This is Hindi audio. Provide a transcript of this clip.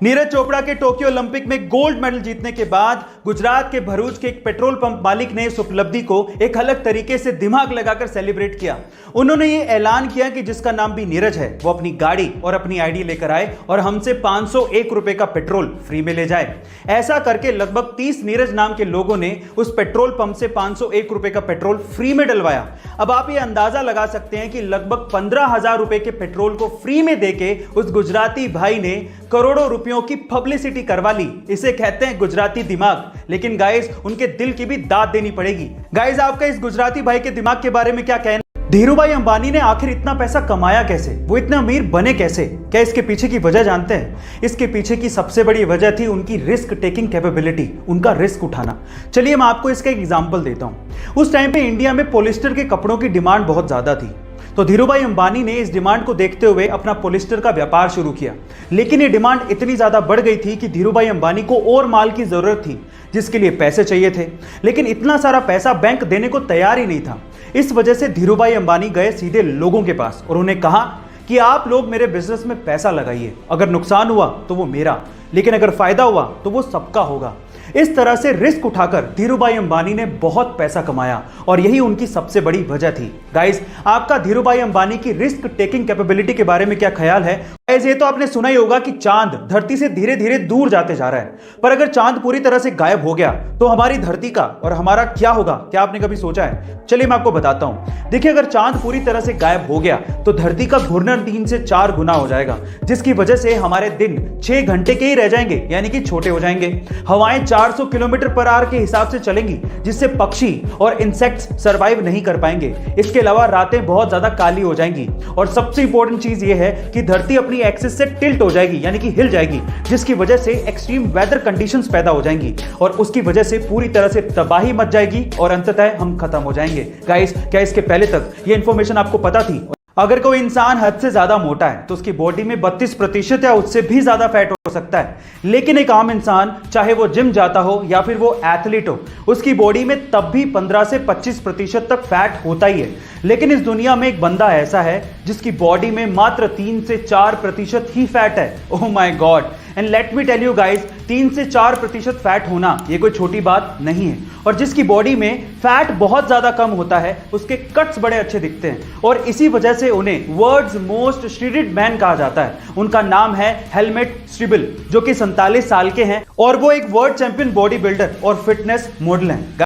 नीरज चोपड़ा के टोक्यो ओलंपिक में गोल्ड मेडल जीतने के बाद गुजरात के भरूच के एक पेट्रोल पंप मालिक ने इस उपलब्धि को एक अलग तरीके से दिमाग लगाकर सेलिब्रेट किया। उन्होंने ये ऐलान किया कि जिसका नाम भी नीरज है वो अपनी गाड़ी और अपनी आईडी लेकर आए और हमसे 501 रुपए का पेट्रोल फ्री में ले जाए। ऐसा करके लगभग 30 नीरज नाम के लोगों ने उस पेट्रोल पंप से 501 रुपए का पेट्रोल फ्री में डलवाया। अब आप ये अंदाजा लगा सकते हैं कि लगभग 15,000 रुपए के पेट्रोल को फ्री में देके उस गुजराती भाई ने करोड़ों रुपयों की पब्लिसिटी करवा ली। इसे कहते हैं गुजराती दिमाग। लेकिन गाइस, उनके दिल की भी दाद देनी पड़ेगी। गाइस, आपका इस गुजराती भाई के दिमाग के बारे में क्या कहना? धीरूभाई अंबानी ने आखिर इतना पैसा कमाया कैसे? वो इतने अमीर बने कैसे? क्या इसके पीछे की वजह जानते हैं? इसके पीछे की सबसे बड़ी वजह थी उनकी रिस्क टेकिंग कैपेबिलिटी, उनका रिस्क उठाना। चलिए मैं आपको इसका एक एग्जांपल देता हूं। उस टाइम पे इंडिया में पॉलिस्टर के कपड़ों की डिमांड बहुत ज्यादा थी, तो धीरूभाई अंबानी ने इस डिमांड को देखते हुए अपना पॉलिस्टर का व्यापार शुरू किया। लेकिन ये डिमांड इतनी ज्यादा बढ़ गई थी कि धीरूभाई अंबानी को और माल की जरूरत थी, जिसके लिए पैसे चाहिए थे। लेकिन इतना सारा पैसा बैंक देने को तैयार ही नहीं था। इस वजह से धीरूभाई अंबानी गए सीधे लोगों के पास और उन्हें कहा कि आप लोग मेरे बिजनेस में पैसा लगाइए। अगर नुकसान हुआ तो वो मेरा, लेकिन अगर फायदा हुआ तो वो सबका होगा। इस तरह से रिस्क उठाकर धीरूभाई अंबानी ने बहुत पैसा कमाया और यही उनकी सबसे बड़ी वजह थी। गाइस, आपका धीरूभाई अंबानी की रिस्क टेकिंग कैपेबिलिटी के बारे में क्या ख्याल है? गाइस, ये तो आपने सुना ही होगा कि चांद धरती से धीरे धीरे दूर जाते जा रहा है, पर अगर चांद पूरी तरह से गायब हो गया तो हमारी धरती का और हमारा क्या होगा? क्या आपने कभी सोचा है? चलिए मैं आपको बताता हूं। देखिए, अगर चांद पूरी तरह से गायब हो गया तो धरती का घूर्णन 3 से 4 गुना हो जाएगा, जिसकी वजह से हमारे दिन 6 घंटे के ही रह जाएंगे, यानी कि छोटे हो जाएंगे। हवाएं 400 किलोमीटर पर आवर के हिसाब से चलेंगी, जिससे पक्षी और इंसेक्ट्स सरवाइव नहीं कर पाएंगे। इसके अलावा रातें बहुत ज्यादा काली हो जाएंगी और सबसे इंपॉर्टेंट चीज यह है कि धरती अपनी एक्सिस से टिल्ट हो जाएगी, यानी कि हिल जाएगी, जिसकी वजह से एक्सट्रीम वेदर कंडीशंस पैदा हो जाएंगी और उसकी वजह से पूरी तरह से तबाही मच जाएगी और अंततः हम खत्म हो जाएंगे। गाइस, क्या इसके पहले तक ये इंफॉर्मेशन आपको पता थी? अगर कोई इंसान हद से ज्यादा मोटा है तो उसकी बॉडी में 32% या उससे भी ज्यादा फैट हो सकता है। लेकिन एक आम इंसान, चाहे वो जिम जाता हो या फिर वो एथलीट हो, उसकी बॉडी में तब भी 15 से 25% तक फैट होता ही है। लेकिन इस दुनिया में एक बंदा ऐसा है जिसकी बॉडी में मात्र 3 से 4% ही फैट है। Oh my god! And let me tell you guys, 3 से 4% फैट होना ये कोई छोटी बात नहीं है। और जिसकी बॉडी में फैट बहुत ज्यादा कम होता है, उसके कट्स बड़े अच्छे दिखते हैं और इसी वजह से उन्हें वर्ल्ड्स मोस्ट श्रीडेड मैन कहा जाता है। उनका नाम है हेलमेट स्टीबल, जो कि 47 साल के हैं और वो एक वर्ल्ड चैंपियन बॉडी बिल्डर और फिटनेस मॉडल हैं।